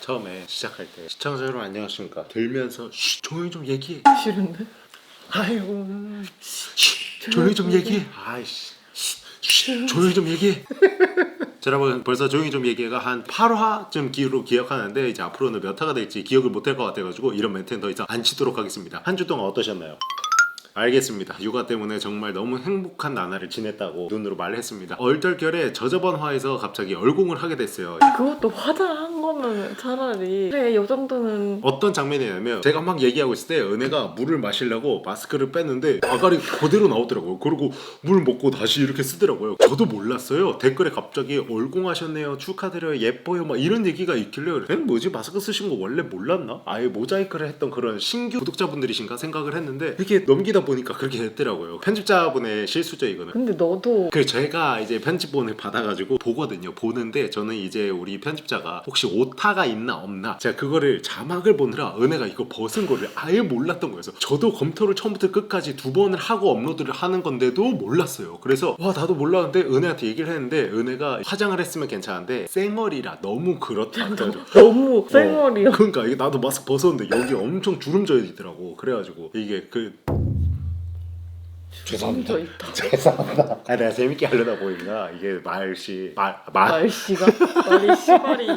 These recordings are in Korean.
처음에 시작할 때 시청자 여러분 안녕하십니까 들면서 쉬, 조용히 좀 얘기해. 싫은데? 아이고 조용히 좀 얘기해. 아이씨 조용히 좀 얘기해. 자, 여러분 벌써 조용히 좀 얘기가 한 8화쯤 기억하는데 이제 앞으로는 몇 화가 될지 기억을 못할 것 같아가지고 이런 멘트는 더 이상 안 치도록 하겠습니다. 한 주 동안 어떠셨나요? 알겠습니다. 육아 때문에 정말 너무 행복한 나날을 지냈다고 눈으로 말했습니다. 얼떨결에 저저번 화에서 갑자기 얼공을 하게 됐어요. 그것도 화장한 거면 차라리 그래 요 정도는. 어떤 장면이냐면 제가 막 얘기하고 있을 때 은혜가 물을 마시려고 마스크를 뺐는데 아가리 그대로 나오더라고요. 그리고 물 먹고 다시 이렇게 쓰더라고요. 저도 몰랐어요. 댓글에 갑자기 얼공하셨네요, 축하드려요, 예뻐요 막 이런 얘기가 있길래 뭐지 마스크 쓰신 거 원래 몰랐나? 아예 모자이크를 했던 그런 신규 구독자분들이신가 생각을 했는데 이렇게 넘기다 보니까 그렇게 됐더라고요. 편집자분의 실수죠 이거는. 근데 너도 제가 이제 편집본을 받아가지고 보거든요. 보는데 저는 이제 우리 편집자가 혹시 오타가 있나 없나 제가 그거를 자막을 보느라 은혜가 이거 벗은 거를 아예 몰랐던 거여서 저도 검토를 처음부터 끝까지 2번을 하고 업로드를 하는 건데도 몰랐어요. 그래서 와 나도 몰랐는데 은혜한테 얘기를 했는데 은혜가 화장을 했으면 괜찮은데 쌩얼이라 너무 그렇다 그래가지고 너무 쌩얼이야. 그러니까 이게 나도 마스크 벗었는데 여기 엄청 주름져 있더라고. 그래가지고 이게 죄송합니다. 있다. 죄송합니다. 아, 내가 재밌게 하려다 보니까 이게 말씨가 말이 씨발이.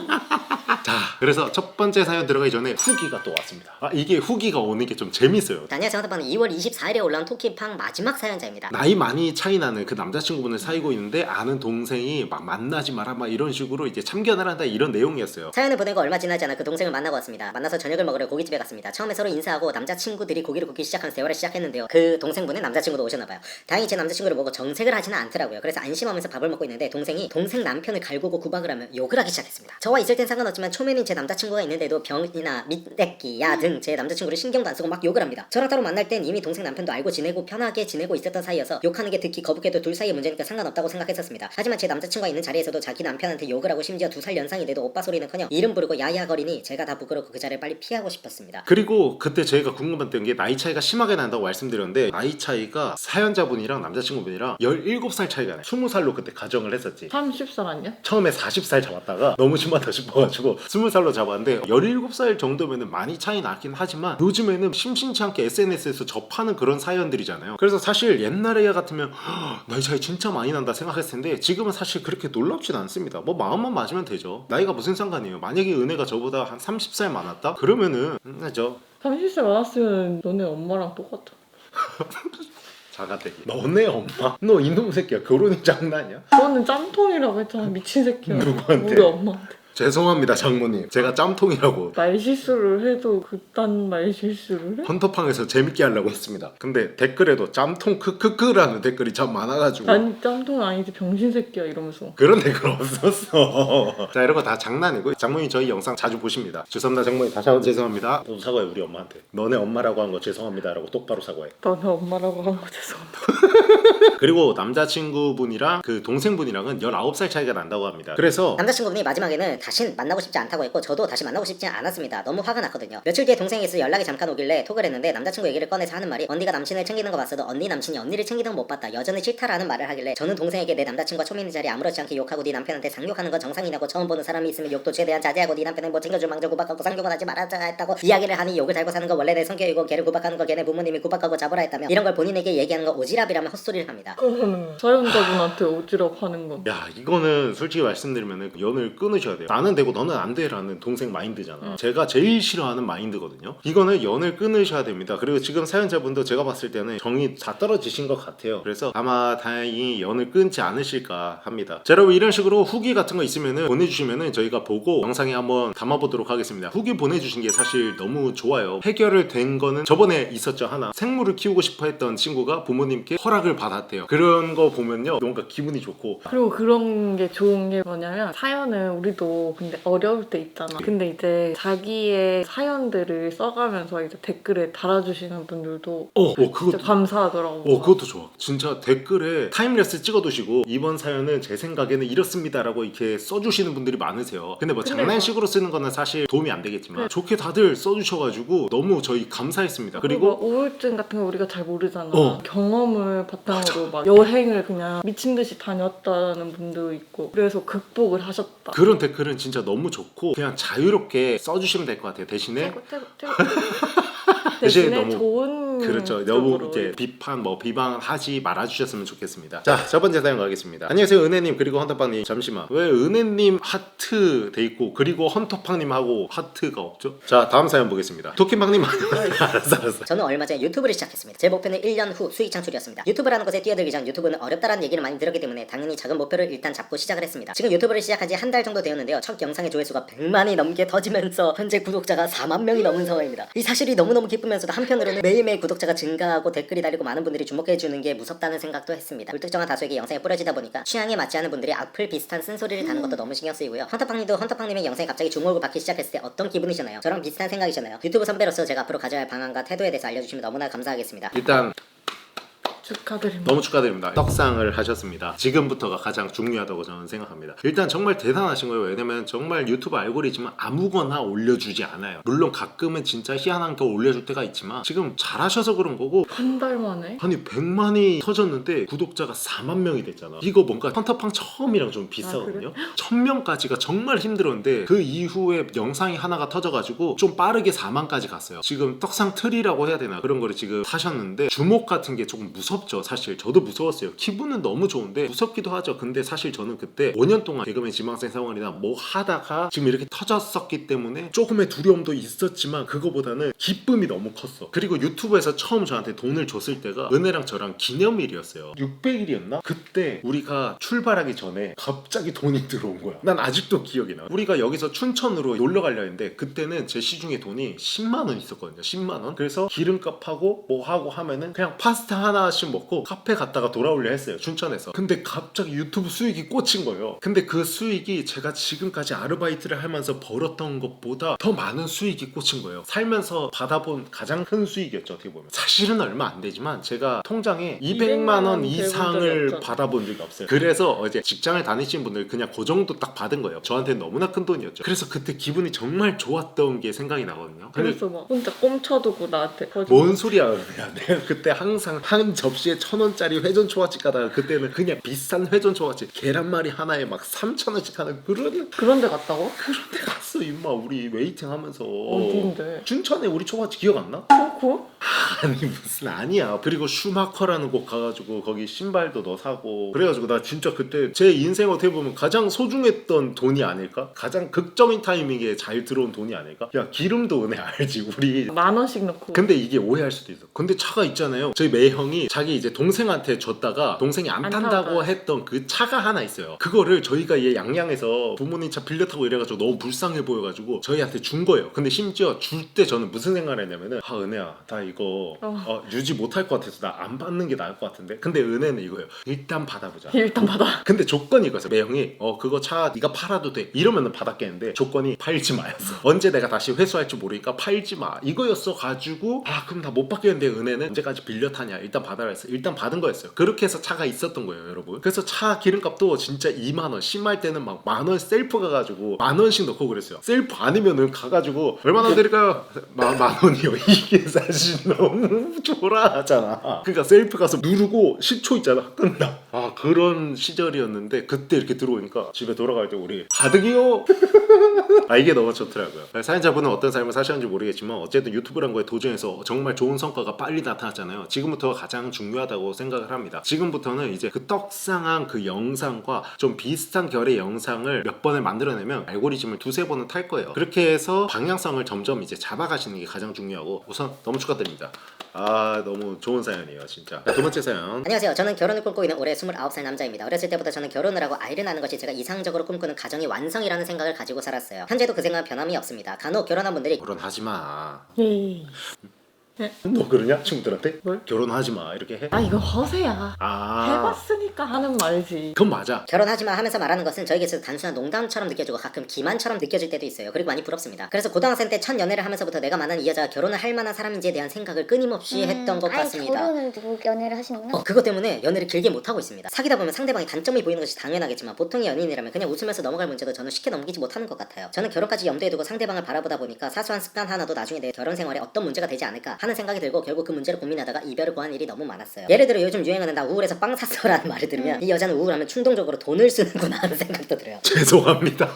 자, 그래서 첫 번째 사연 들어가기 전에 후기가 또 왔습니다. 이게 후기가 오는 게 좀 재밌어요. 안녕하세요. 저는 2월 24일에 올라온 토끼팡 마지막 사연자입니다. 나이 많이 차이 나는 그 남자친구분을 사귀고 있는데 아는 동생이 막 만나지 마라 막 이런 식으로 이제 참견을 한다 이런 내용이었어요. 사연을 보내고 얼마 지나지 않아 그 동생을 만나고 왔습니다. 만나서 저녁을 먹으러 고깃집에 갔습니다. 처음에 서로 인사하고 남자친구들이 고기를 굽기 시작한 대화를 시작했는데요. 그 동생분의 남자친구도 오셨나봐요. 다행히 제 남자친구를 보고 정색을 하지는 않더라고요. 그래서 안심하면서 밥을 먹고 있는데 동생이 동생 남편을 갈구고 구박을 하며 욕을 하기 시작했습니다. 저와 있을 땐 상관없지만 초면인 제 남자친구가 있는데도 병이나 밑대기야 등 제 남자친구를 신경도 안 쓰고 막 욕을 합니다. 저랑 따로 만날 땐 이미 동생 남편도 알고 지내고 편하게 지내고 있었던 사이여서 욕하는 게 듣기 거북해도 둘 사이의 문제니까 상관없다고 생각했었습니다. 하지만 제 남자친구가 있는 자리에서도 자기 남편한테 욕을 하고 심지어 2살 연상이 돼도 오빠 소리는커녕 이름 부르고 야야거리니 제가 다 부끄럽고 그 자리를 빨리 피하고 싶었습니다. 그리고 그때 저희가 궁금했던 게 나이 차이가 심하게 난다고 말씀드렸는데 나이 차이가 사연자분이랑 남자친구분이랑 17살 차이가 나요. 20살로 그때 가정을 했었지. 30살 아니야? 처음에 40살 잡았다가 너무 심하다 싶어가지고 20살로 잡았는데 17살 정도면 많이 차이 나긴 하지만 요즘에는 심심치 않게 SNS에서 접하는 그런 사연들이잖아요. 그래서 사실 옛날에 같으면 나이 차이 진짜 많이 난다 생각했을 텐데 지금은 사실 그렇게 놀랍진 않습니다. 뭐 마음만 맞으면 되죠. 나이가 무슨 상관이에요. 만약에 은혜가 저보다 한 30살 많았다? 그러면은 저 30살 많았으면 너네 엄마랑 똑같아. 자가대기. 너네 엄마? 너 이놈 새끼야. 결혼이 장난이야? 너는 짬통이라고 했잖아. 미친 새끼야. 누구한테? 우리 엄마한테. 죄송합니다 장모님. 제가 짬통이라고 말 실수를 해도 그딴 말 실수를 해? 헌터팡에서 재밌게 하려고 했습니다. 근데 댓글에도 짬통 크크크라는 댓글이 참 많아가지고 난 짬통 아니지 병신 새끼야 이러면서. 그런 댓글 없었어. 자 이런 거 다 장난이고 장모님 저희 영상 자주 보십니다. 죄송합니다 장모님. 다시 한번 죄송합니다. 너도 사과해 우리 엄마한테. 너네 엄마라고 한 거 죄송합니다 라고 똑바로 사과해. 너네 엄마라고 한 거 죄송합니다. 그리고 남자친구분이랑 그 동생분이랑은 19살 차이가 난다고 합니다. 그래서 남자친구분이 마지막에는 다신 만나고 싶지 않다고 했고 저도 다시 만나고 싶지 않았습니다. 너무 화가 났거든요. 며칠 뒤에 동생이 있어 연락이 잠깐 오길래 톡을 했는데 남자친구 얘기를 꺼내서 하는 말이 언니가 남친을 챙기는 거 봤어도 언니 남친이 언니를 챙기는 거 못 봤다. 여전히 싫다라는 말을 하길래 저는 동생에게 내 남자친구가 초면인 자리에 아무렇지 않게 욕하고 네 남편한테 상욕하는 건 정상이냐고 처음 보는 사람이 있으면 욕도 최대한 자제하고 네 남편은 뭐 챙겨줄 망정 구박하고 상욕은 하지 말아야 했다고 이야기를 하니 욕을 달고 사는 거 원래 내 성격이고 걔를 구박하는 거 걔네 부모님이 구박하고 잡으라 했다며 이런 걸 본인에게 얘기하는 거 오지랖이라며 헛소리를 합니다. 그거는 사연자분한테 오지랖 하는 건. 야 이거는 솔직히 말씀드리면 연을 끊으셔야 돼요. 나는 되고 너는 안 돼라는 동생 마인드잖아. 제가 제일 싫어하는 마인드거든요. 이거는 연을 끊으셔야 됩니다. 그리고 지금 사연자분도 제가 봤을 때는 정이 다 떨어지신 것 같아요. 그래서 아마 다행히 연을 끊지 않으실까 합니다. 자, 여러분 이런 식으로 후기 같은 거 있으면은 보내주시면은 저희가 보고 영상에 한번 담아보도록 하겠습니다. 후기 보내주신 게 사실 너무 좋아요. 해결을 된 거는 저번에 있었죠. 하나 생물을 키우고 싶어 했던 친구가 부모님께 허락을 받았대요. 그런 거 보면요 뭔가 기분이 좋고. 그리고 그런 게 좋은 게 뭐냐면 사연은 우리도 근데 어려울 때 있잖아. 근데 이제 자기의 사연들을 써가면서 이제 댓글에 달아주시는 분들도 진짜 그것도 감사하더라고. 그것도 좋아. 진짜 댓글에 타임랩스 찍어두시고 이번 사연은 제 생각에는 이렇습니다라고 이렇게 써주시는 분들이 많으세요. 근데 뭐 장난식으로 쓰는 거는 사실 도움이 안 되겠지만 좋게 다들 써주셔가지고 너무 저희 감사했습니다. 그리고 그리고 우울증 같은 거 우리가 잘 모르잖아. 경험을 바탕으로 막 여행을 그냥 미친 듯이 다녔다는 분도 있고 그래서 극복을 하셨다. 그런 댓글은 진짜 너무 좋고 그냥 자유롭게 써주시면 될 것 같아요. 대신에 최고. 대신에 대신에 너무 좋은 그렇죠. 너무 쪽으로. 이제 비판 비방하지 말아주셨으면 좋겠습니다. 자, 첫 번째 사연 가겠습니다. 안녕하세요, 은혜님 그리고 헌터팡님. 잠시만, 왜 은혜님 하트 돼 있고 그리고 헌터팡님하고 하트가 없죠? 자, 다음 사연 보겠습니다. 도끼팡님 알았어. 저는 얼마 전에 유튜브를 시작했습니다. 제 목표는 1년 후 수익 창출이었습니다. 유튜브라는 것에 뛰어들기 전 유튜브는 어렵다라는 얘기를 많이 들었기 때문에 당연히 작은 목표를 일단 잡고 시작을 했습니다. 지금 유튜브를 시작한 지 한 달 정도 되었는데요. 첫 영상의 조회수가 100만이 넘게 터지면서 현재 구독자가 4만 명이 넘은 상황입니다. 이 사실이 너무너무 기쁘면서도 한편으로는 매일매일 구독자가 증가하고 댓글이 달리고 많은 분들이 주목해주는 게 무섭다는 생각도 했습니다. 불특정한 다수에게 영상이 뿌려지다 보니까 취향에 맞지 않은 분들이 악플 비슷한 쓴소리를 다는 것도 너무 신경 쓰이고요. 헌터팡님도 헌터팡님의 영상이 갑자기 주목을 받기 시작했을 때 어떤 기분이셨나요? 저랑 비슷한 생각이셨나요? 유튜브 선배로서 제가 앞으로 가져야 할 방안과 태도에 대해서 알려주시면 너무나 감사하겠습니다. 일단 축하드립니다. 너무 축하드립니다. 떡상을 하셨습니다. 지금부터가 가장 중요하다고 저는 생각합니다. 일단 정말 대단하신 거예요. 왜냐면 정말 유튜브 알고리즘은 아무거나 올려주지 않아요. 물론 가끔은 진짜 희한한 거 올려줄 때가 있지만 지금 잘하셔서 그런 거고, 한 달 만에 아니 100만이 터졌는데 구독자가 4만 명이 됐잖아. 이거 뭔가 헌터팡 처음이랑 좀 비슷하거든요. 1000명까지가 정말 힘들었는데 그 이후에 영상이 하나가 터져가지고 좀 빠르게 4만까지 갔어요. 지금 떡상 틀이라고 해야 되나 그런 거를 지금 하셨는데 주목 같은 게 조금 무섭죠. 사실 저도 무서웠어요. 기분은 너무 좋은데 무섭기도 하죠. 근데 사실 저는 그때 5년 동안 개그맨 지망생 생활이나 뭐 하다가 지금 이렇게 터졌었기 때문에 조금의 두려움도 있었지만 그거보다는 기쁨이 너무 컸어. 그리고 유튜브에서 처음 저한테 돈을 줬을 때가 은혜랑 저랑 기념일이었어요. 600일이었나? 그때 우리가 출발하기 전에 갑자기 돈이 들어온 거야. 난 아직도 기억이 나. 우리가 여기서 춘천으로 놀러 가려 했는데 그때는 제 시중에 돈이 10만 원 있었거든요. 10만 원. 그래서 기름값하고 뭐 하고 하면은 그냥 파스타 하나씩 먹고 카페 갔다가 돌아오려 했어요. 춘천에서. 근데 갑자기 유튜브 수익이 꽂힌 거예요. 근데 그 수익이 제가 지금까지 아르바이트를 하면서 벌었던 것보다 더 많은 수익이 꽂힌 거예요. 살면서 받아본 가장 큰 수익이었죠. 어떻게 보면 사실은 얼마 안 되지만 제가 통장에 200만 원 이상을 받아본 적이 없어요. 그래서 이제 직장을 다니시는 분들 그냥 그 정도 딱 받은 거예요. 저한테는 너무나 큰 돈이었죠. 그래서 그때 기분이 정말 좋았던 게 생각이 나거든요. 근데 그래서 막 혼자 꼼쳐두고 나한테 뭔 소리야. 내가 그때 항상 한 접시에 1,000원짜리 회전 초밥집 가다가 그때는 그냥 비싼 회전 초밥집 계란말이 하나에 막 3,000원씩 하는 그런 데 갔다고? 그런데 갔어. 임마 우리 웨이팅 하면서. 어딘데? 춘천에 우리 초밥집 기억 안 나? 그렇고? 아니 무슨 아니야. 그리고 슈마커라는 곳 가가지고 거기 신발도 너 사고 그래가지고 나 진짜 그때 제 인생 어떻게 보면 가장 소중했던 돈이 아닐까? 가장 극적인 타이밍에 잘 들어온 돈이 아닐까? 야 기름도 은혜 알지 우리. 10,000원씩 넣고. 근데 이게 오해할 수도 있어. 근데 차가 있잖아요. 저희 매형이 자기 이제 동생한테 줬다가 동생이 안 탄다고 타고. 했던 그 차가 하나 있어요. 그거를 저희가 얘 양양에서 부모님 차 빌려 타고 이래가지고 너무 불쌍해 보여가지고 저희한테 준 거예요. 근데 심지어 줄 때 저는 무슨 생각을 했냐면은 아 은혜야 나 이거 유지 못할 것 같아서 나 안 받는 게 나을 것 같은데. 근데 은혜는 이거예요. 일단 받아보자. 일단 받아. 근데 조건이 이거였어. 매형이 그거 차 네가 팔아도 돼 이러면은 받았겠는데 조건이 팔지 마였어. 언제 내가 다시 회수할지 모르니까 팔지 마 이거였어 가지고 아 그럼 다 못 받겠는데 은혜는 언제까지 빌려 타냐 일단 받아라 했어. 일단 받은 거였어요. 그렇게 해서 차가 있었던 거예요 여러분. 그래서 차 기름값도 진짜 2만원 심할 때는 막 만원 셀프 가가지고 만원씩 넣고 그랬어요. 셀프 아니면은 가가지고 얼마나 드릴까요? 만원이요. 이게 사실 너무 초라하잖아. 그러니까 셀프 가서 누르고 10초 있잖아 끝나. 아 그런 시절이었는데 그때 이렇게 들어오니까 집에 돌아갈 때 우리 가득이요. 아 이게 너무 좋더라고요. 사연자분은 어떤 삶을 사셨는지 모르겠지만 어쨌든 유튜브란 거에 도전해서 정말 좋은 성과가 빨리 나타났잖아요. 지금부터가 가장 중요하다고 생각을 합니다. 지금부터는 이제 그 떡상한 그 영상과 좀 비슷한 결의 영상을 몇 번을 만들어내면 알고리즘을 2-3번은 탈 거예요. 그렇게 해서 방향성을 점점 이제 잡아가시는 게 가장 중요하고 우선 너무 축하드립니다. 아 너무 좋은 사연이에요 진짜. 두 번째 사연. 안녕하세요. 저는 결혼을 꿈꾸고 있는 올해 29살 남자입니다. 어렸을 때부터 저는 결혼을 하고 아이를 낳는 것이 제가 이상적으로 꿈꾸는 가정의 완성이라는 생각을 가지고 살았어요. 현재도 그 생각은 변함이 없습니다. 간혹 결혼한 분들이 결혼하지 마. 네. 너 그러냐 친구들한테? 뭘? 결혼하지 마 이렇게 해? 아 이건 허세야. 아 해봤으니까 하는 말이지. 그건 맞아. 결혼하지마 하면서 말하는 것은 저에게 있어서 단순한 농담처럼 느껴지고 가끔 기만처럼 느껴질 때도 있어요. 그리고 많이 부럽습니다. 그래서 고등학생 때 첫 연애를 하면서부터 내가 만난 이 여자가 결혼을 할 만한 사람인지에 대한 생각을 끊임없이 했던 것 같습니다. 결혼을 두고 연애를 하시는구나. 그것 때문에 연애를 길게 못하고 있습니다. 사귀다 보면 상대방이 단점이 보이는 것이 당연하겠지만 보통의 연인이라면 그냥 웃으면서 넘어갈 문제도 저는 쉽게 넘기지 못하는 것 같아요. 저는 결혼까지 염두에 두고 상대방을 바라보다 보니까 사소한 습관 하나도 나중에 내 결혼 생활에 어떤 문제가 되지 않을까 하는 생각이 들고 결국 그 문제를 고민하다가 이별을 고한 일이 너무 많았어요. 예를 들어 요즘 유행하는 나 우울해서 빵 샀어라는 말을 들으면 이 여자는 우울하면 충동적으로 돈을 쓰는구나 하는 생각도 들어요. 죄송합니다.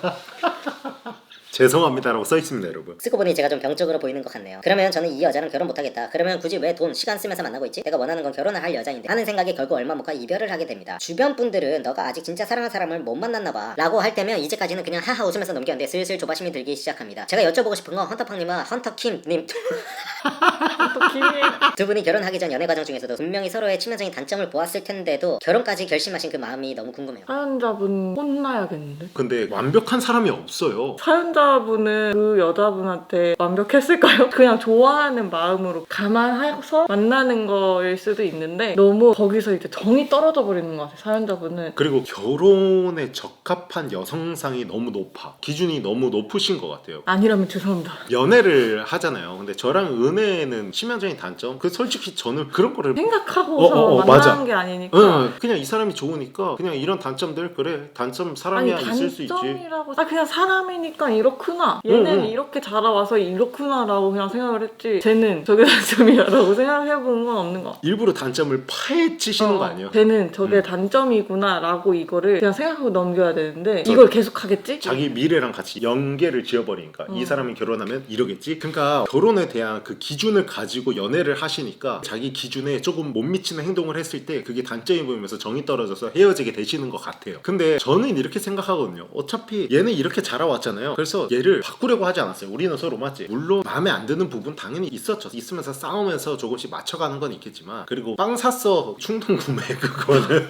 죄송합니다라고 써있습니다 여러분. 쓰고 보니 제가 좀 병적으로 보이는 것 같네요. 그러면 저는 이 여자랑 결혼 못하겠다. 그러면 굳이 왜 돈, 시간 쓰면서 만나고 있지? 내가 원하는 건 결혼을 할 여자인데 하는 생각에 결국 얼마 못 가 이별을 하게 됩니다. 주변 분들은 너가 아직 진짜 사랑하는 사람을 못 만났나 봐 라고 할 때면 이제까지는 그냥 하하 웃으면서 넘겼는데 슬슬 조바심이 들기 시작합니다. 제가 여쭤보고 싶은 건 헌터팡님과 헌터킴님 또 기회. 두 분이 결혼하기 전 연애 과정 중에서도 분명히 서로의 치명적인 단점을 보았을 텐데도 결혼까지 결심하신 그 마음이 너무 궁금해요. 사연자분 혼나야겠는데? 근데 완벽한 사람이 없어요. 사연자분은 그 여자분한테 완벽했을까요? 그냥 좋아하는 마음으로 감안해서 만나는 거일 수도 있는데 너무 거기서 이제 정이 떨어져 버리는 것 같아요. 사연자분은. 그리고 결혼에 적합한 여성상이 너무 높아. 기준이 너무 높으신 것 같아요. 아니라면 죄송합니다. 연애를 하잖아요. 근데 저랑 은혜는 치명적인 단점? 그 솔직히 저는 그런 거를 생각하고서 만나는 맞아. 게 아니니까. 응, 그냥 이 사람이 좋으니까 그냥 이런 단점들 그래 단점 사람이야 있을 수 있지. 단점이라고 그냥 사람이니까 이렇구나 얘는 응. 이렇게 자라와서 이렇구나라고 그냥 생각을 했지 쟤는 저게 단점이야라고 생각해본 건 없는 것 같아. 일부러 단점을 파헤치시는 거 아니에요? 쟤는 저게 음. 단점이구나라고 이거를 그냥 생각하고 넘겨야 되는데 이걸 계속 하겠지? 자기 미래랑 같이 연계를 지어버리니까 이 사람이 결혼하면 이러겠지? 그러니까 결혼에 대한 그 기준을 가지고 연애를 하시니까 자기 기준에 조금 못 미치는 행동을 했을 때 그게 단점이 보이면서 정이 떨어져서 헤어지게 되시는 것 같아요. 근데 저는 이렇게 생각하거든요. 어차피 얘는 이렇게 자라왔잖아요. 그래서 얘를 바꾸려고 하지 않았어요. 우리는 서로 맞지? 물론 마음에 안 드는 부분 당연히 있었죠. 있으면서 싸우면서 조금씩 맞춰가는 건 있겠지만 그리고 빵 샀어 충동 구매 그거는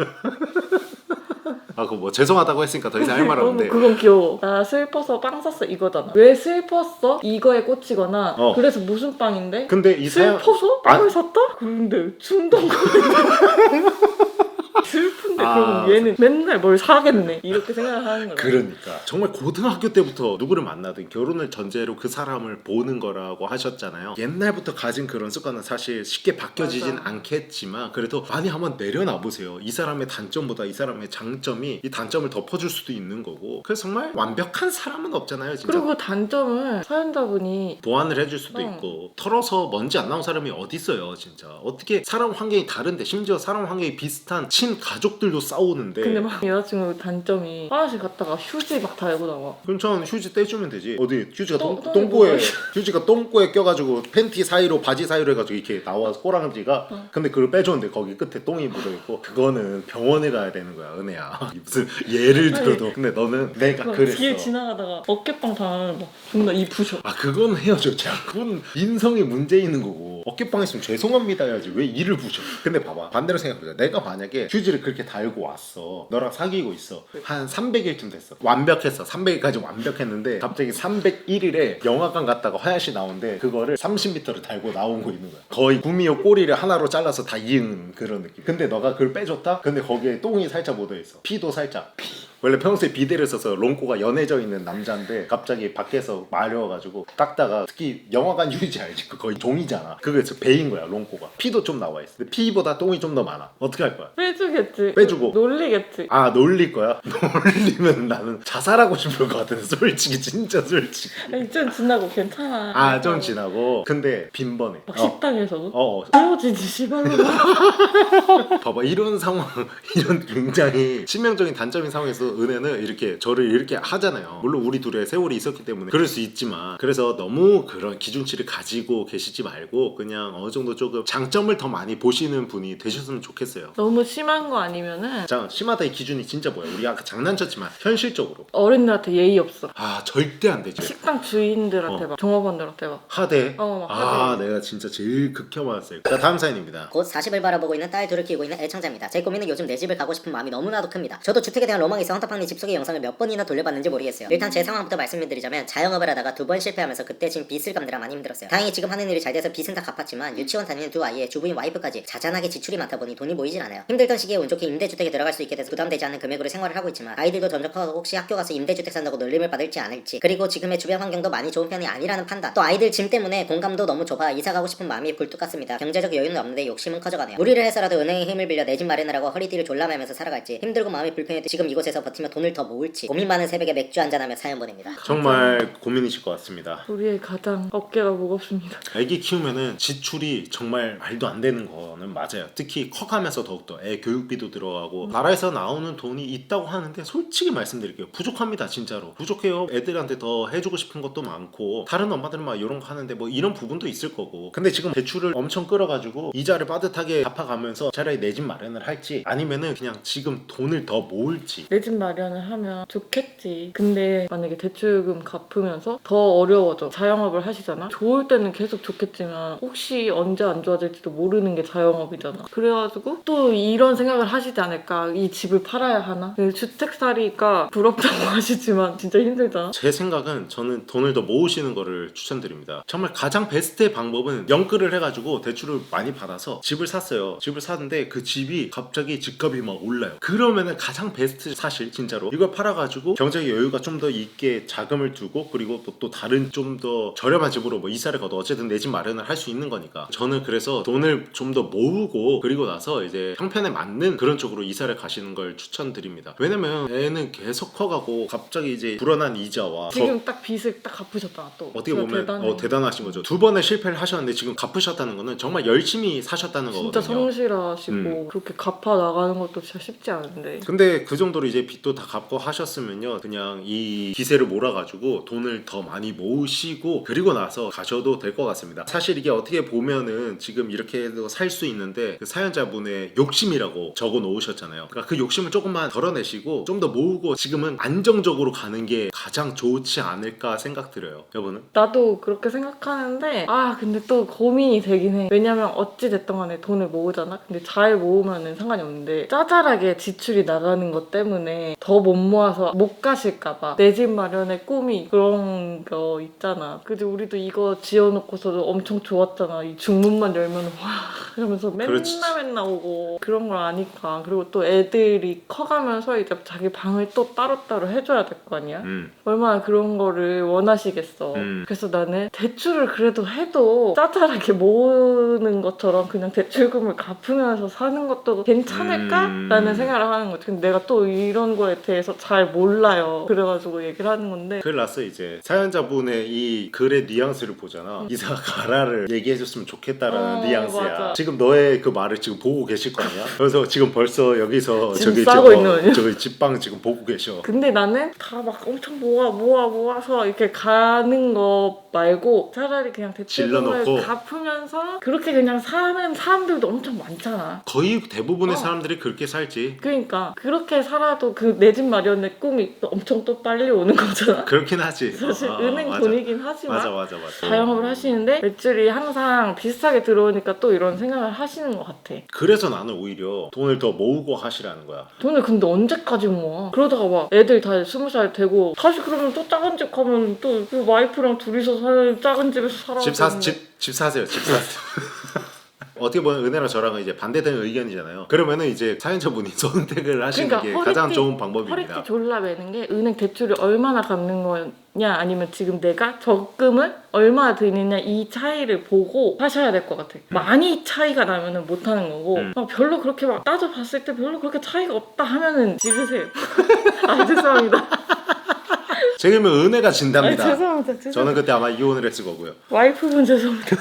아 그거 뭐 죄송하다고 했으니까 더 이상 할 말 없는데 그건 귀여워. 나 슬퍼서 빵 샀어 이거잖아. 왜 슬펐어? 이거에 꽂히거나 그래서 무슨 빵인데? 근데 이 사연 슬퍼서 빵을 샀다? 그런데 충동 슬픈데 아. 그럼 얘는 맨날 뭘 사겠네 이렇게 생각을 하는 거야. 그러니까 정말 고등학교 때부터 누구를 만나든 결혼을 전제로 그 사람을 보는 거라고 하셨잖아요. 옛날부터 가진 그런 습관은 사실 쉽게 바뀌어지진 맞아. 않겠지만 그래도 많이 한번 내려놔 보세요. 이 사람의 단점보다 이 사람의 장점이 이 단점을 덮어줄 수도 있는 거고 그래서 정말 완벽한 사람은 없잖아요 진짜. 그리고 그 단점을 사연자분이 보완을 해줄 수도 있고 털어서 먼지 안 나온 사람이 어디 있어요 진짜. 어떻게 사람 환경이 다른데 심지어 사람 환경이 비슷한 친 가족들도 싸우는데 근데 막 여자친구 단점이 화장실 갔다가 휴지 막 달고 나와. 그럼 전 휴지 떼주면 되지. 어디 휴지가 똥이 똥꼬에 뭐야? 휴지가 똥꼬에 껴가지고 팬티 사이로 바지 사이로 해가지고 이렇게 나와서 꼬랑지가 근데 그걸 빼줬는데 거기 끝에 똥이 묻어있고 그거는 병원에 가야 되는 거야 은혜야. 무슨 예를 들어도 근데 너는 내가 막 그랬어. 뒤에 지나가다가 어깨빵 당하면 막 존나 이 부셔. 아 그건 헤어졌지. 그건 인성이 문제 있는 거고 어깨빵 했으면 죄송합니다 해야지 왜 이를 부셔. 근데 봐봐 반대로 생각해보자. 내가 만약에 휴지를 그렇게 달고 왔어. 너랑 사귀고 있어. 한 300일쯤 됐어. 완벽했어. 300일까지 완벽했는데 갑자기 301일에 영화관 갔다가 화장실 나오는데 그거를 30m를 달고 나온 거 있는 거야. 거의 구미호 꼬리를 하나로 잘라서 다 이은 그런 느낌. 근데 너가 그걸 빼줬다? 근데 거기에 똥이 살짝 묻어있어. 피도 살짝. 원래 평소에 비데를 써서 롱코가 연해져 있는 남자인데 갑자기 밖에서 마려워가지고 닦다가 특히 영화관 휴지 알지? 그 거의 종이잖아. 그거에서 베인 거야 롱코가. 피도 좀 나와 있어. 근데 피보다 똥이 좀 더 많아. 어떻게 할 거야? 빼주겠지. 빼주고. 놀리겠지. 아 놀릴 거야? 놀리면 나는 자살하고 싶을 것 같은데 솔직히 진짜 솔직히. 아니, 좀 지나고 괜찮아. 아 좀 지나고 근데 빈번해. 막 식당에서도 어. 헤어지지 시발로. 봐봐 이런 상황 이런 굉장히 치명적인 단점인 상황에서 은혜는 이렇게 저를 이렇게 하잖아요. 물론 우리 둘의 세월이 있었기 때문에 그럴 수 있지만 그래서 너무 그런 기준치를 가지고 계시지 말고 그냥 어느 정도 조금 장점을 더 많이 보시는 분이 되셨으면 좋겠어요. 너무 심한 거 아니면은 자 심하다의 기준이 진짜 뭐야? 우리 아까 장난쳤지만 현실적으로 어른들한테 예의 없어. 아 절대 안 되지. 식당 주인들한테 막 종업원들한테 막 하대. 막 아 하대. 내가 진짜 제일 극혐했어요. 자 다음 사연입니다. 곧 40을 바라보고 있는 딸 둘을 키우고 있는 애청자입니다. 제 고민은 요즘 내 집을 가고 싶은 마음이 너무나도 큽니다. 저도 주택에 대한 로망이 있어 헌터팡님 집 속의 영상을 몇 번이나 돌려봤는지 모르겠어요. 일단 제 상황부터 말씀드리자면 자영업을 하다가 2번 실패하면서 그때 진 빚을 갚느라 많이 힘들었어요. 다행히 지금 하는 일이 잘 돼서 빚은 다 갚았지만 유치원 다니는 두 아이에 주부인 와이프까지 자잘하게 지출이 많다 보니 돈이 모이질 않아요. 힘들던 시기에 운 좋게 임대주택에 들어갈 수 있게 돼서 부담되지 않는 금액으로 생활을 하고 있지만 아이들도 점점 커서 혹시 학교 가서 임대주택 산다고 놀림을 받을지 않을지 그리고 지금의 주변 환경도 많이 좋은 편이 아니라는 판단 또 아이들 짐 때문에 공감도 너무 좁아 이사 가고 싶은 마음이 굴뚝 같습니다. 경제적 여유는 없는데 욕심은 커져가네요. 무리를 해서라도 은행에 힘을 빌려 내 집 마련하라고 허리띠를 졸라매면서 살아갈지 힘들고 마음이 불편해도 지금 이곳에서 버티며 돈을 더 모을지 고민 많은 새벽에 맥주 한잔하며 사연 보냅니다. 정말 고민이실 것 같습니다. 우리의 가장 어깨가 무겁습니다. 애기 키우면은 지출이 정말 말도 안 되는 거는 맞아요. 특히 커가면서 더욱더 애 교육비도 들어가고 나라에서 나오는 돈이 있다고 하는데 솔직히 말씀드릴게요. 부족합니다. 진짜로 부족해요. 애들한테 더 해주고 싶은 것도 많고 다른 엄마들은 막 이런 거 하는데 뭐 이런 부분도 있을 거고 근데 지금 대출을 엄청 끌어가지고 이자를 빠듯하게 갚아가면서 차라리 내 집 마련을 할지 아니면은 그냥 지금 돈을 더 모을지 내 집 마련을 하면 좋겠지. 근데 만약에 대출금 갚으면서 더 어려워져. 자영업을 하시잖아. 좋을 때는 계속 좋겠지만 혹시 언제 안 좋아질지도 모르는 게 자영업이잖아. 그래가지고 또 이런 생각을 하시지 않을까. 이 집을 팔아야 하나? 주택살이가 부럽다고 하시지만 진짜 힘들잖아. 제 생각은 저는 돈을 더 모으시는 거를 추천드립니다. 정말 가장 베스트의 방법은 연끌을 해가지고 대출을 많이 받아서 집을 샀어요. 집을 샀는데 그 집이 갑자기 집값이 막 올라요. 그러면은 가장 베스트 사실 진짜로 이걸 팔아가지고 경제적 여유가 좀 더 있게 자금을 두고 그리고 또 다른 좀 더 저렴한 집으로 뭐 이사를 가도 어쨌든 내 집 마련을 할 수 있는 거니까 저는 그래서 돈을 좀 더 모으고 그리고 나서 이제 형편에 맞는 그런 쪽으로 이사를 가시는 걸 추천드립니다. 왜냐면 애는 계속 커가고 갑자기 이제 불어난 이자와 지금 딱 빚을 딱 갚으셨잖아 또. 어떻게 진짜 보면 대단해. 대단하신 거죠. 두 번의 실패를 하셨는데 지금 갚으셨다는 거는 정말 열심히 사셨다는 진짜 거거든요. 성실하시고 그렇게 갚아 나가는 것도 진짜 쉽지 않은데. 근데 그 정도로 이제 빚도 다 갚고 하셨으면요 그냥 이 기세를 몰아가지고 돈을 더 많이 모으시고 그리고 나서 가셔도 될 것 같습니다. 사실 이게 어떻게 보면은 지금 이렇게 해도 살 수 있는데 그 사연자분의 욕심이라고 적어 놓으셨잖아요. 그러니까 그 욕심을 조금만 덜어내시고 좀 더 모으고 지금은 안정적으로 가는 게 가장 좋지 않을까 생각 들어요. 여보는? 나도 그렇게 생각하는데 근데 또 고민이 되긴 해. 왜냐면 어찌 됐든 간에 돈을 모으잖아. 근데 잘 모으면은 상관이 없는데 짜잘하게 지출이 나가는 것 때문에 더 못 모아서 못 가실까 봐. 내 집 마련의 꿈이 그런 거 있잖아. 그지 우리도 이거 지어놓고서도 엄청 좋았잖아. 이 중문만 열면 와 이러면서 맨날 그렇지. 맨날 오고 그런 걸 아니까. 그리고 또 애들이 커가면서 이제 자기 방을 또 따로따로 해줘야 될 거 아니야. 얼마나 그런 거를 원하시겠어. 그래서 나는 대출을 그래도 해도 짜잘하게 모으는 것처럼 그냥 대출금을 갚으면서 사는 것도 괜찮을까라는 생각을 하는 거지. 근데 내가 또 이런 거에 대해서 잘 몰라요. 그래가지고 얘기를 하는 건데 큰일 났어 이제. 사연자분의 이 글의 뉘앙스를 보잖아. 이사 가라를 얘기해줬으면 좋겠다라는 뉘앙스야. 맞아. 지금 너의 그 말을 지금 보고 계실 거 아니야? 그래서 지금 벌써 여기서 지금 저기 싸고 있는 거 아니야? 저기 집방 지금 보고 계셔. 근데 나는 다 막 엄청 모아서 이렇게 가는 거 말고 차라리 그냥 대출금을 질러놓고. 갚으면서 그렇게 그냥 사는 사람들도 엄청 많잖아. 거의 대부분의 어. 사람들이 그렇게 살지. 그러니까 그렇게 살아도 그 내 집 마련의 꿈이 또 엄청 또 빨리 오는 거잖아. 그렇긴 하지. 사실 어, 은행 맞아. 돈이긴 하지만 맞아. 자영업을 하시는데 매출이 항상 비슷하게 들어오니까 또 이런 생각을 하시는 것 같아. 그래서 나는 오히려 돈을 더 모으고 하시라는 거야. 돈을 근데 언제까지 모아? 그러다가 막 애들 다 20살 되고 다시 그러면 또 작은 집 가면 또 그 와이프랑 둘이서 사는 작은 집에서 살아야 집 사세요. 집 사세요. 어떻게 보면 은혜랑 저랑은 이제 반대되는 의견이잖아요. 그러면은 이제 사연자분이 선택을 하시는 게 가장 좋은 방법입니다. 허리띠 졸라 매는 게 은행 대출이 얼마나 갚는 거냐 아니면 지금 내가 적금을 얼마나 드느냐 이 차이를 보고 하셔야 될 것 같아. 많이 차이가 나면은 못 하는 거고 별로 그렇게 막 따져봤을 때 별로 그렇게 차이가 없다 하면은 지르세요. 죄송합니다. 책임은 은혜가 진답니다. 죄송합니다. 저는 그때 아마 이혼을 했을 거고요. 와이프분 죄송합니다.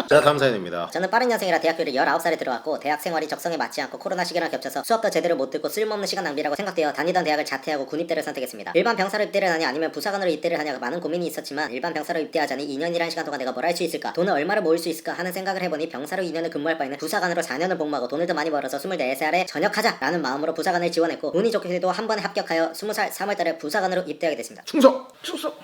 자, 다음 사연입니다. 저는 빠른 년생이라 대학교를 19살에 들어갔고 대학 생활이 적성에 맞지 않고 코로나 시기랑 겹쳐서 수업도 제대로 못 듣고 쓸모없는 시간 낭비라고 생각되어 다니던 대학을 자퇴하고 군입대를 선택했습니다. 일반 병사로 입대를 하냐 아니면 부사관으로 입대를 하냐가 많은 고민이 있었지만 일반 병사로 입대하자니 2년이라는 시간 동안 내가 뭘 할 수 있을까? 돈을 얼마를 모을 수 있을까? 하는 생각을 해보니 병사로 2년을 근무할 바에는 부사관으로 4년을 복무하고 돈을 더 많이 벌어서 24살에 전역하자라는 마음으로 부사관을 지원했고 운이 좋게도 한 번에 합격하여 20살 3월달에 부사관으로 입대하게 됐습니다. 충성!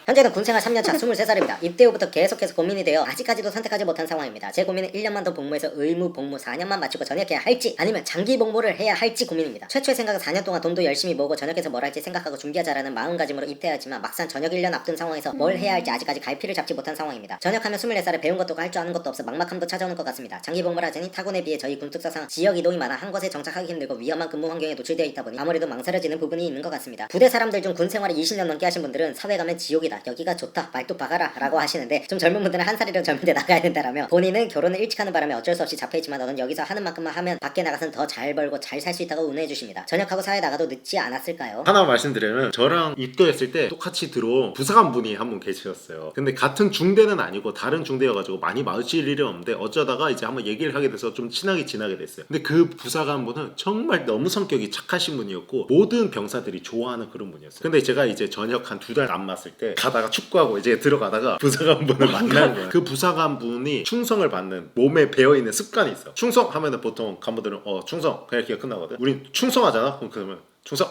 현재는 군생활 3년차 23살입니다. 입대 후부터 계속해서 고민이 되어 아직까지도 선택하지 못한 상황입니다. 제 고민은 1년만 더 복무해서 의무 복무 4년만 마치고 전역해야 할지 아니면 장기 복무를 해야 할지 고민입니다. 최초의 생각은 4년 동안 돈도 열심히 모으고 전역해서 뭘 할지 생각하고 준비하자라는 마음가짐으로 입대하였지만 막상 전역 1년 앞둔 상황에서 뭘 해야 할지 아직까지 갈피를 잡지 못한 상황입니다. 전역하면 24살에 배운 것도 할 줄 아는 것도 없어 막막함도 찾아오는 것 같습니다. 장기 복무를 하자니 타군에 비해 저희 군 특성상 지역 이동이 많아 한 곳에 정착하기 힘들고 위험한 근무 환경에 노출되어 있다 보니 아무래도 망설여지는 부분이 있는 것 같습니다. 부대 사람들 중 군 생활을 20년 넘게 하신 분들은 사회 가면 지옥이다, 여기가 좋다, 말뚝 박아라 라고 하시는데 좀 젊은 분들은 한 살이라도 젊은데 나가야 된다라며 본인 군인은 결혼을 일찍 하는 바람에 어쩔 수 없이 잡혀있지만 너는 여기서 하는 만큼만 하면 밖에 나가서는 더 잘 벌고 잘 살 수 있다고 운운해 주십니다. 전역하고 사회 나가도 늦지 않았을까요? 하나 말씀드리면 저랑 입대했을 때 똑같이 들어온 부사관 분이 한 분 계셨어요. 근데 같은 중대는 아니고 다른 중대여가지고 많이 마주칠 일이 없는데 어쩌다가 이제 한번 얘기를 하게 돼서 좀 친하게 지나게 됐어요. 근데 그 부사관 분은 정말 너무 성격이 착하신 분이었고 모든 병사들이 좋아하는 그런 분이었어요. 근데 제가 이제 전역 한 2달 남았을 때 가다가 축구하고 이제 들어가다가 부사관 분을 만난 거예요. 그 부사관 분이 충성을 받는 몸에 배어있는 습관이 있어. 충성 하면은 보통 간부들은 충성 그냥 이렇게 끝나거든. 우린 충성하잖아. 그러면 충성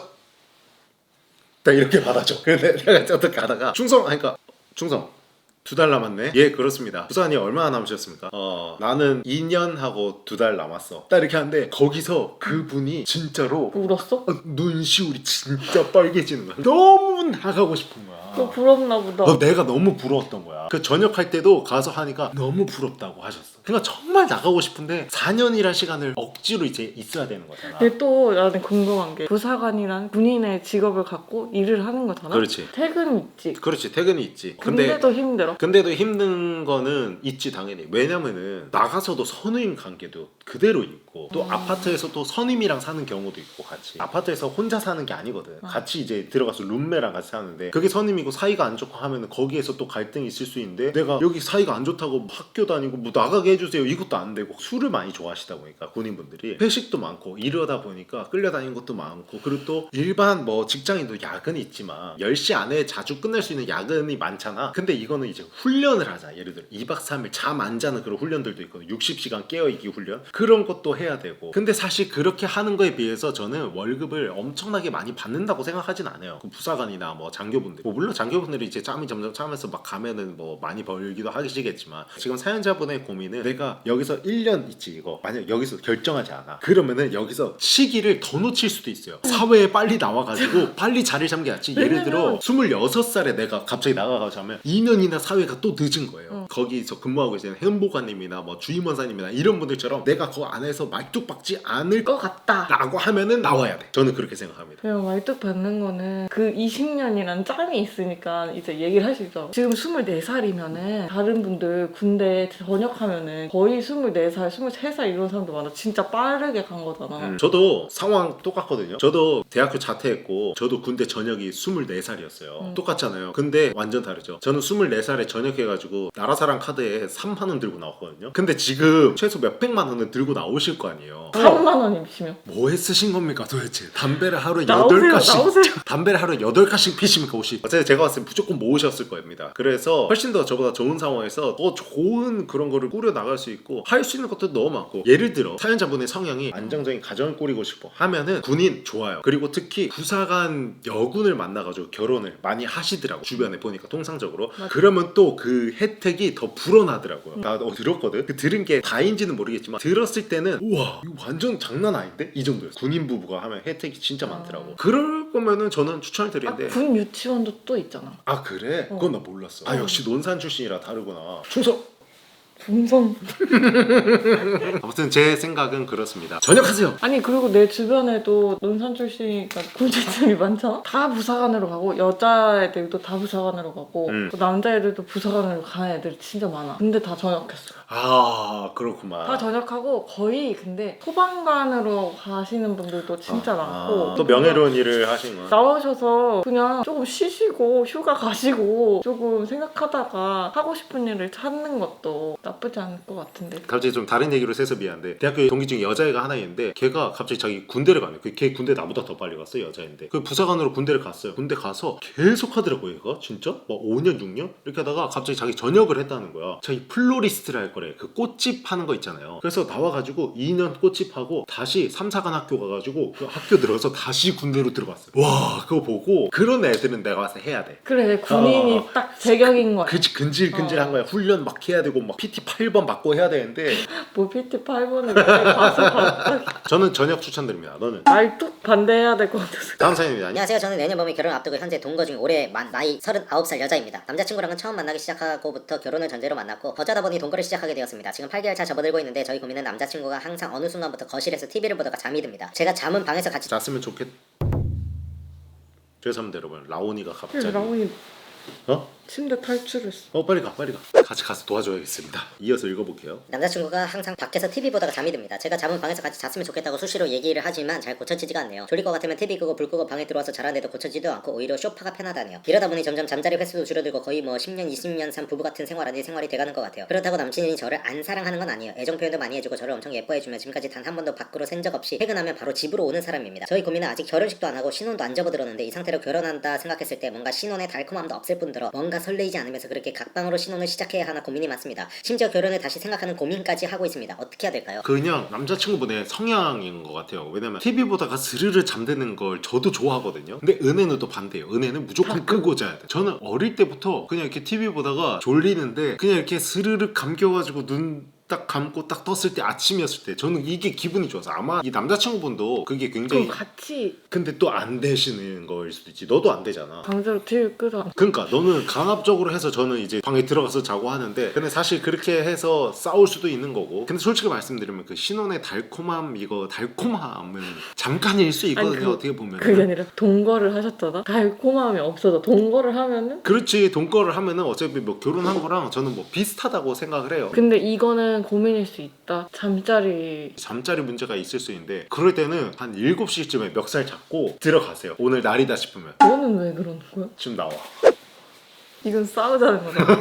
딱 이렇게 받아줘. 근데 내가 어떻게 가다가 충성 하니까 충성 2달 남았네. 예, 그렇습니다. 부사관이 얼마나 남으셨습니까? 나는 2년 하고 2달 남았어. 딱 이렇게 하는데 거기서 그분이 진짜로 울었어? 눈시울이 진짜 빨개지는 거야. 너무 나가고 싶은 거야. 너 부럽나 보다. 내가 너무 부러웠던 거야. 그 전역할 때도 가서 하니까 너무 부럽다고 하셨어. 그러니까 정말 나가고 싶은데 4년이란 시간을 억지로 이제 있어야 되는 거잖아. 근데 또 나는 궁금한 게 부사관이란 군인의 직업을 갖고 일을 하는 거잖아. 그렇지. 퇴근 있지. 그렇지. 퇴근이 있지. 근데도 힘들어. 근데도 힘든 거는 있지 당연히. 왜냐면은 나가서도 선임 관계도 그대로 있고 또 아파트에서 또 선임이랑 사는 경우도 있고 같이. 아파트에서 혼자 사는 게 아니거든. 같이 이제 들어가서 룸메랑 같이 사는데 그게 선임이고 사이가 안 좋고 하면은 거기에서 또 갈등이 있을 수 있는데 내가 여기 사이가 안 좋다고 학교 다니고 뭐 나가게 해주세요 이것도 안 되고 술을 많이 좋아하시다 보니까 군인분들이 회식도 많고 이러다 보니까 끌려다니는 것도 많고 그리고 또 일반 뭐 직장인도 야근이 있지만 10시 안에 자주 끝낼 수 있는 야근이 많잖아. 근데 이거는 이제 훈련을 하자. 예를 들어 2박 3일 잠 안 자는 그런 훈련들도 있거든. 60시간 깨어있기 훈련 그런 것도 해야 되고. 근데 사실 그렇게 하는 거에 비해서 저는 월급을 엄청나게 많이 받는다고 생각하진 않아요. 그 부사관이나 뭐 장교분들 뭐 물론 장교분들이 이제 짬이 점점 차면서 막 가면은 뭐 많이 벌기도 하시겠지만 지금 사연자분의 고민은 내가 여기서 1년 있지 이거 만약 여기서 결정하지 않아 그러면은 여기서 시기를 더 놓칠 수도 있어요. 사회에 빨리 나와가지고 빨리 자리를 잡는 게 낫지. 예를 들어 26살에 내가 갑자기 나가가지고 하면 2년이나 사회가 또 늦은 거예요. 거기서 근무하고 계시는 행보관님이나 뭐 주임원사님이나 이런 분들처럼 내가 그 안에서 말뚝박지 않을 것 같다 라고 하면은 나와야 돼. 저는 그렇게 생각합니다. 그냥 말뚝 받는 거는 그 20년이란 짬이 있으니까 이제 얘기를 할 수 있어. 지금 24살이면은 다른 분들 군대 전역하면은 거의 24살, 23살 이런 사람도 많아. 진짜 빠르게 간 거잖아. 저도 상황 똑같거든요. 저도 대학교 자퇴했고 저도 군대 전역이 24살이었어요. 똑같잖아요. 근데 완전 다르죠. 저는 24살에 전역해가지고 나라사랑 카드에 3만 원 들고 나왔거든요. 근데 지금 최소 몇백만 원은 들고 나오실 거 아니에요. 3만 원이시면 뭐에 쓰신 겁니까 도대체? 담배를 하루에 나오세요, 8가씩 나오세요. 담배를 하루에 8가씩 피십니까 혹시? 어차피 제가 봤을 때 무조건 모으셨을 겁니다. 그래서 훨씬 더 저보다 좋은 상황에서 더 좋은 그런 거를 꾸려 나갈 수 있고 할 수 있는 것도 너무 많고 예를 들어 사연자분의 성향이 안정적인 가정을 꾸리고 싶어 하면은 군인 좋아요. 그리고 특히 부사관 여군을 만나가지고 결혼을 많이 하시더라고. 주변에 보니까 통상적으로. 맞아. 그러면 또 그 혜택이 더 불어나더라고요. 나 들었거든. 그 들은 게 다인지는 모르겠지만 들었을 때는 우와 이거 완전 장난 아닌데? 이 정도였어. 군인 부부가 하면 혜택이 진짜 많더라고. 그럴 거면은 저는 추천을 드리는데 군 유치원도 또 있잖아. 아 그래? 그건 나 몰랐어. 아 역시 논산 출신이라 다르구나. 충성! 중성. 아무튼 제 생각은 그렇습니다. 전역하세요! 아니 그리고 내 주변에도 논산 출신이니까 군인들이 많잖아. 다 부사관으로 가고 여자애들도 다 부사관으로 가고 또 남자애들도 부사관으로 가는 애들이 진짜 많아. 근데 다 전역했어. 아 그렇구만. 다 전역하고 거의 근데 소방관으로 가시는 분들도 진짜 많고 또 명예로운 일을 하신 거야? 나오셔서 그냥 조금 쉬시고 휴가 가시고 조금 생각하다가 하고 싶은 일을 찾는 것도 나쁘지 않을 것 같은데. 갑자기 좀 다른 얘기로 새서 미안한데 대학교 동기 중에 여자애가 하나 있는데 걔가 갑자기 자기 군대를 가네. 걔 군대 나보다 더 빨리 갔어. 여자인데 그 부사관으로 군대를 갔어요. 군대 가서 계속 하더라고 얘가. 진짜? 막 5년 6년? 이렇게 하다가 갑자기 자기 전역을 했다는 거야. 자기 플로리스트를 할 거래. 그 꽃집 하는 거 있잖아요. 그래서 나와가지고 2년 꽃집 하고 다시 3사관 학교 가가지고 그 학교 들어서 다시 군대로 들어갔어요. 와 그거 보고 그런 애들은 내가 와서 해야 돼. 그래 군인이 딱 제격인 거야. 그치 근질근질한 거야. 훈련 막 해야 되고 막 PT 8번 맞고 해야 되는데 뭐 PT 8번을 가서 갑자기 저는 전역 추천드립니다. 너는? 말뚝 반대해야 될 것 같아서. 다음 사연입니다. 안녕하세요. 저는 내년 봄에 결혼 앞두고 현재 동거 중 올해 나이 39살 여자입니다. 남자친구랑은 처음 만나기 시작하고부터 결혼을 전제로 만났고 어쩌다 보니 동거를 시작하게 되었습니다. 지금 8개월 차 접어들고 있는데 저희 고민은 남자친구가 항상 어느 순간부터 거실에서 TV를 보다가 잠이 듭니다. 제가 잠은 방에서 같이 잤으면 좋겠. 죄송합니다 여러분. 라온이가 갑자기 라온이 어? 침대 탈출했어. 빨리 가 같이 가서 도와줘야겠습니다. 이어서 읽어볼게요. 남자친구가 항상 밖에서 TV 보다가 잠이 듭니다. 제가 잠은 방에서 같이 잤으면 좋겠다고 수시로 얘기를 하지만 잘 고쳐지지가 않네요. 졸릴 것 같으면 TV 끄고 불 끄고 방에 들어와서 자라는데도 고쳐지지도 않고 오히려 소파가 편하다네요. 이러다 보니 점점 잠자리 횟수도 줄어들고 거의 뭐 10년 20년 산 부부 같은 생활 아닌 생활이 돼가는 것 같아요. 그렇다고 남친이 저를 안 사랑하는 건 아니에요. 애정 표현도 많이 해주고 저를 엄청 예뻐해주면 지금까지 단 한 번도 밖으로 샌 적 없이 퇴근하면 바로 집으로 오는 사람입니다. 저희 고민은 아직 결혼식도 안 하고 신혼도 안 접어들었는데 이 상태로 결혼한다 생각했을 때 뭔가 신혼의 달콤함도 없을 뿐더러 뭔가 설레이지 않으면서 그렇게 각방으로 신혼을 시작해야 하나 고민이 많습니다. 심지어 결혼을 다시 생각하는 고민까지 하고 있습니다. 어떻게 해야 될까요? 그냥 남자친구분의 성향인 것 같아요. 왜냐면 TV 보다가 스르르 잠드는 걸 저도 좋아하거든요. 근데 은혜는 또 반대예요. 은혜는 무조건 끄고 자야 돼. 저는 어릴 때부터 그냥 이렇게 TV 보다가 졸리는데 그냥 이렇게 스르르 감겨가지고 눈 딱 감고 딱 떴을 때 아침이었을 때 저는 이게 기분이 좋아서 아마 이 남자친구분도 그게 굉장히 그럼 같이 근데 또 안 되시는 거일 수도 있지. 너도 안 되잖아. 강제로 TV 끄자. 그러니까 너는 강압적으로 해서 저는 이제 방에 들어가서 자고 하는데 근데 사실 그렇게 해서 싸울 수도 있는 거고 근데 솔직히 말씀드리면 그 신혼의 달콤함 이거 달콤함은 잠깐일 수 있거든요. 어떻게 보면 그게 아니라 동거를 하셨잖아. 달콤함이 없어져. 동거를 하면은 그렇지. 동거를 하면은 어차피 뭐 결혼한 거랑 저는 뭐 비슷하다고 생각을 해요. 근데 이거는 고민일 수 있다. 잠자리 문제가 있을 수 있는데 그럴 때는 한 7시쯤에 멱살 잡고 들어가세요. 오늘 날이다 싶으면 너는 왜 그러는 거야? 지금 나와. 이건 싸우자는 거잖아.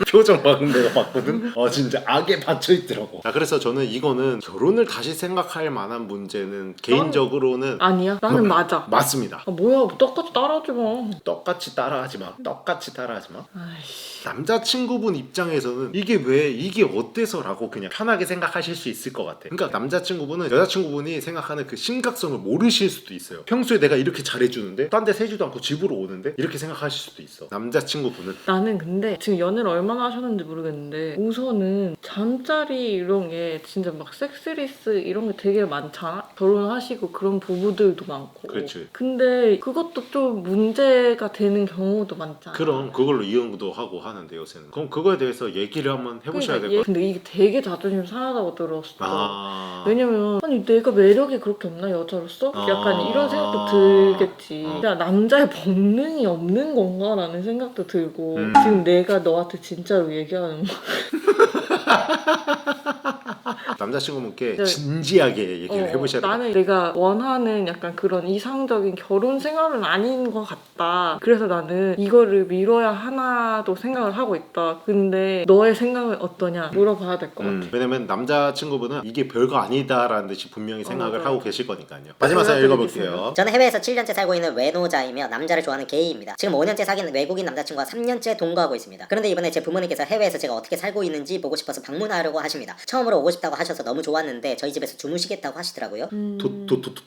표정 방금 내가 봤거든. 진짜 악에 받쳐 있더라고. 그래서 저는 이거는 결혼을 다시 생각할 만한 문제는 개인적으로는 아니야. 나는 맞아. 맞습니다. 뭐야 똑같이 따라하지 마. 똑같이 따라하지 마. 똑같이 따라하지 마. 아이씨. 남자친구분 입장에서는 이게 왜 이게 어때서라고 그냥 편하게 생각하실 수 있을 것 같아. 그러니까 남자친구분은 여자친구분이 생각하는 그 심각성을 모르실 수도 있어요. 평소에 내가 이렇게 잘해주는데 딴 데 세지도 않고 집으로 오는데 이렇게 생각하실 수도 있어. 남자친구분은 나는 근데 지금 연애를 얼마나 하셨는지 모르겠는데 우선은 잠자리 이런 게 진짜 막 섹스리스 이런 게 되게 많잖아. 결혼하시고 그런 부부들도 많고. 그렇지. 근데 그것도 좀 문제가 되는 경우도 많잖아. 그럼 그걸로 이혼도 하고 하는데 요새는. 그럼 그거에 대해서 얘기를 한번 해보셔야 될 것 같아요. 근데 이게 되게 자존심 상하다고 들었어. 아... 왜냐면 아니 내가 매력이 그렇게 없나 여자로서? 약간 이런 생각도 들겠지. 그냥 남자의 본능이 없는 건가라는 생각도 들고 지금 내가 너한테 진짜로 얘기하는 거. 남자친구분께 네. 진지하게 얘기를 해보셔야 돼요. 나는 내가 원하는 약간 그런 이상적인 결혼 생활은 아닌 것 같다. 그래서 나는 이거를 미뤄야 하나도 생각을 하고 있다. 근데 너의 생각은 어떠냐 물어봐야 될 것 같아. 왜냐면 남자친구분은 이게 별거 아니다라는 듯이 분명히 생각을 네. 하고 계실 거니까요. 마지막 사연 읽어볼게요. 저는 해외에서 7년째 살고 있는 외노자이며 남자를 좋아하는 게이입니다. 지금 5년째 사귄 외국인 남자친구와 3년째 동거하고 있습니다. 그런데 이번에 제 부모님께서 해외에서 제가 어떻게 살고 있는지 보고 싶어서 방문하려고 하십니다. 처음으로 오고 싶다고 하셔서 너무 좋았는데 저희 집에서 주무시겠다고 하시더라고요.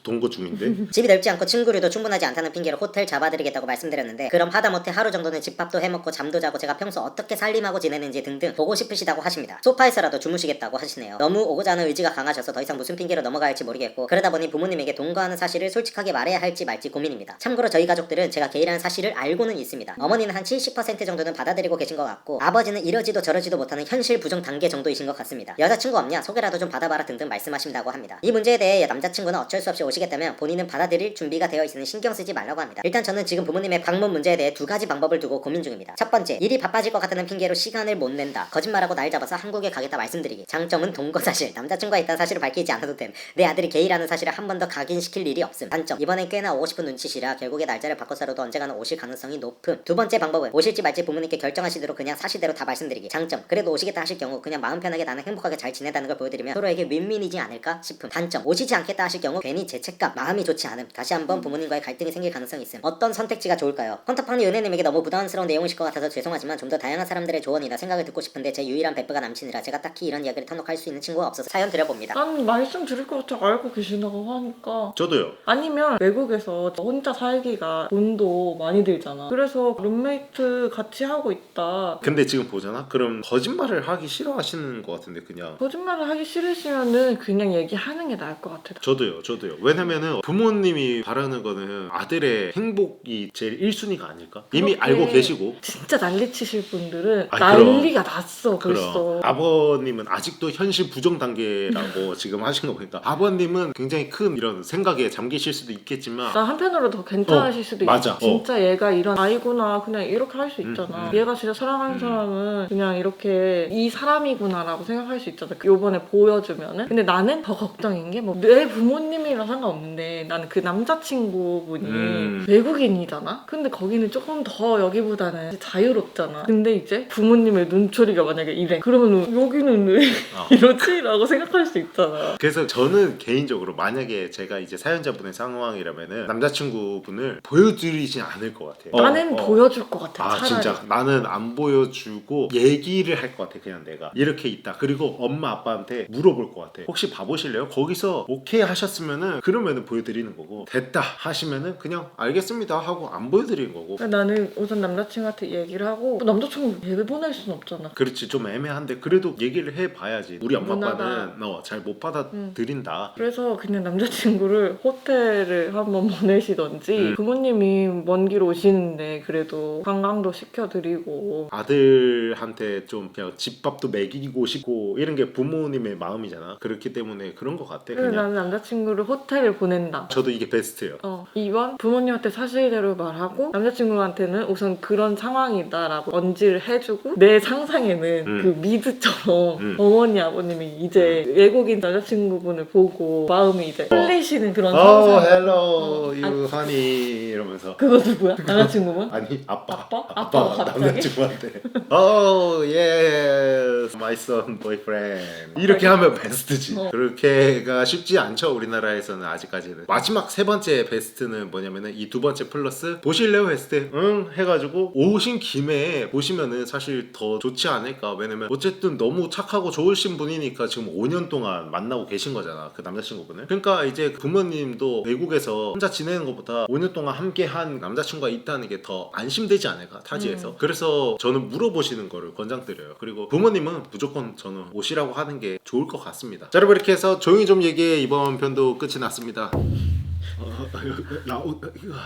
동거 중인데? 집이 넓지 않고 침구류도 충분하지 않다는 핑계로 호텔 잡아드리겠다고 말씀드렸는데 그럼 하다못해 하루 정도는 집밥도 해먹고 잠도 자고 제가 평소 어떻게 살림하고 지내는지 등등 보고 싶으시다고 하십니다. 소파에서라도 주무시겠다고 하시네요. 너무 오고자 하는 의지가 강하셔서 더 이상 무슨 핑계로 넘어가야 할지 모르겠고 그러다 보니 부모님에게 동거하는 사실을 솔직하게 말해야 할지 말지 고민입니다. 참고로 저희 가족들은 제가 게이라는 사실을 알고는 있습니다. 어머니는 한 70% 정도는 받아들이고 계신 것 같고 아버지는 이러지도 저러지도 못하는 현실 부정 단계 정도이신 것 같습니다. 여자친구 없냐? 소개라도 좀 받아봐라 등등 말씀하신다고 합니다. 이 문제에 대해 남자친구는 어쩔 수 없이 오시겠다면 본인은 받아들일 준비가 되어 있으니 신경 쓰지 말라고 합니다. 일단 저는 지금 부모님의 방문 문제에 대해 두 가지 방법을 두고 고민 중입니다. 첫 번째, 일이 바빠질 것 같다는 핑계로 시간을 못 낸다. 거짓말하고 날 잡아서 한국에 가겠다 말씀드리기. 장점은 동거 사실. 남자친구가 있다는 사실을 밝히지 않아도 됨. 내 아들이 게이라는 사실을 한 번 더 각인시킬 일이 없음. 단점, 이번엔 꽤나 오고 싶은 눈치시라 결국에 날짜를 바꿔서라도 언젠가는 오실 가능성이 높음. 두 번째 방법은 오실지 말지 부모님께 결정하시도록 그냥 사실대로 다 말씀드리기. 장점, 그래도 오시겠다 하실 경우 그냥 마음 편하게 나는 행복하게 잘 지내다는 걸 보여드리면 서로에게 윈윈이지 않을까 싶음. 단점, 오시지 않겠다 하실 경우 괜히 죄책감, 마음이 좋지 않음. 다시 한번 부모님과의 갈등이 생길 가능성이 있음. 어떤 선택지가 좋을까요? 헌터팡리 은혜님에게 너무 부담스러운 내용이실 것 같아서 죄송하지만 좀 더 다양한 사람들의 조언이나 생각을 듣고 싶은데 제 유일한 베프가 남친이라 제가 딱히 이런 이야기를 터놓고 할 수 있는 친구가 없어서 사연 드려봅니다. 난 말씀드릴 것 같아. 알고 계시다고 하니까. 저도요. 아니면 외국에서 혼자 살기가 돈도 많이 들잖아. 그래서 룸메이트 같이 하고 있다. 근데 지금 보잖아? 그럼 거짓말을 하기 싫어하시는 것 같은데 그냥 거짓말을 하기 싫으시면은 그냥 얘기하는 게 나을 것 같아요. 저도요. 왜냐면은 부모님이 바라는 거는 아들의 행복이 제일 1순위가 아닐까? 이미 그렇게 알고 계시고. 진짜 난리치실 분들은 아, 난리가 났어 벌써. 그럼 아버님은 아직도 현실 부정 단계라고 지금 하신 거 보니까 아버님은 굉장히 큰 이런 생각에 잠기실 수도 있겠지만 나 한편으로 더 괜찮으실 수도 맞아. 있어. 진짜 얘가 이런 아이구나 그냥 이렇게 할 수 있잖아. 얘가 진짜 사랑하는 사람은 그냥 이렇게 이 사람이구나라고 생각할 수 있잖아. 요번에 보여주면은. 근데 나는 더 걱정인 게 뭐 내 부모님이랑 상관없는데 나는 그 남자친구분이 외국인이잖아. 근데 거기는 조금 더 여기보다는 자유롭잖아. 근데 이제 부모님의 눈초리가 만약에 이래. 그러면 여기는 왜 이러지? 라고 생각할 수 있잖아. 그래서 저는 개인적으로 만약에 제가 이제 사연자분의 상황이라면은 남자친구분을 보여드리진 않을 것 같아요. 나는 보여줄 것 같아. 아 차라리. 진짜 나는 안 보여주고 얘기를 할 것 같아. 그냥 내가 이렇게 있다. 그리고 엄마 아빠한테 물어볼 것 같아. 혹시 봐보실래요? 거기서 오케이 하셨으면은 그러면은 보여드리는 거고 됐다 하시면은 그냥 알겠습니다 하고 안 보여드리는 거고. 나는 우선 남자친구한테 얘기를 하고 남자친구 내보낼 수는 없잖아. 그렇지 좀 애매한데 그래도 얘기를 해봐야지. 우리 엄마 문화가. 아빠는 잘 못 받아들인다. 그래서 그냥 남자친구를 호텔을 한번 보내시던지 부모님이 먼 길 오시는데 그래도 관광도 시켜드리고 아들한테 좀 그냥 집밥도 먹이고 싶고 이런 게 부모님의 마음이잖아. 그렇기 때문에 그런 것 같아. 그래서 그냥 나는 남자친구를 호텔을 보낸다. 저도 이게 베스트예요. 2번 부모님한테 사실대로 말하고 남자친구한테는 우선 그런 상황이다라고 언지를 해주고 내 상상에는 그 미드처럼 어머니 아버님이 이제 외국인 남자친구분을 보고 마음이 이제 풀리시는 그런 상상. hello you honey 이러면서 그거 누구야? 남자친구분? 아니 아빠 아빠가 갑자기? 남자친구한테 oh yes my son boyfriend 이렇게 하면 베스트지. 그렇게가 쉽지 않죠 우리나라에서는 아직까지는. 마지막 세 번째 베스트는 뭐냐면은 이 두 번째 플러스 보실래요 했을 때 응 해가지고 오신 김에 보시면은 사실 더 좋지 않을까. 왜냐면 어쨌든 너무 착하고 좋으신 분이니까 지금 5년 동안 만나고 계신 거잖아 그 남자친구분을. 그러니까 이제 부모님도 외국에서 혼자 지내는 것보다 5년 동안 함께 한 남자친구가 있다는 게 더 안심되지 않을까 타지에서. 그래서 저는 물어보시는 거를 권장드려요. 그리고 부모님은 무조건 저는 오시라고 하는 게 좋을 것 같습니다. 자 여러분 이렇게 해서 조용히 좀 얘기해 이번 편도 끝이 났습니다.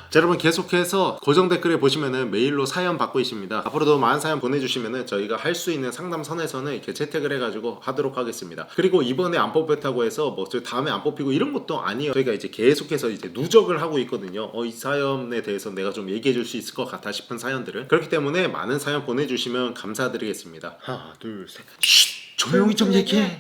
자 여러분 계속해서 고정 댓글에 보시면은 메일로 사연 받고 있습니다. 앞으로도 많은 사연 보내주시면은 저희가 할 수 있는 상담 선에서는 이렇게 채택을 해가지고 하도록 하겠습니다. 그리고 이번에 안 뽑혔다고 해서 뭐 저희 다음에 안 뽑히고 이런 것도 아니에요. 저희가 이제 계속해서 이제 누적을 하고 있거든요. 이 사연에 대해서 내가 좀 얘기해 줄 수 있을 것 같아 싶은 사연들을. 그렇기 때문에 많은 사연 보내주시면 감사드리겠습니다. 하나 둘 셋 조용히 좀 얘기해.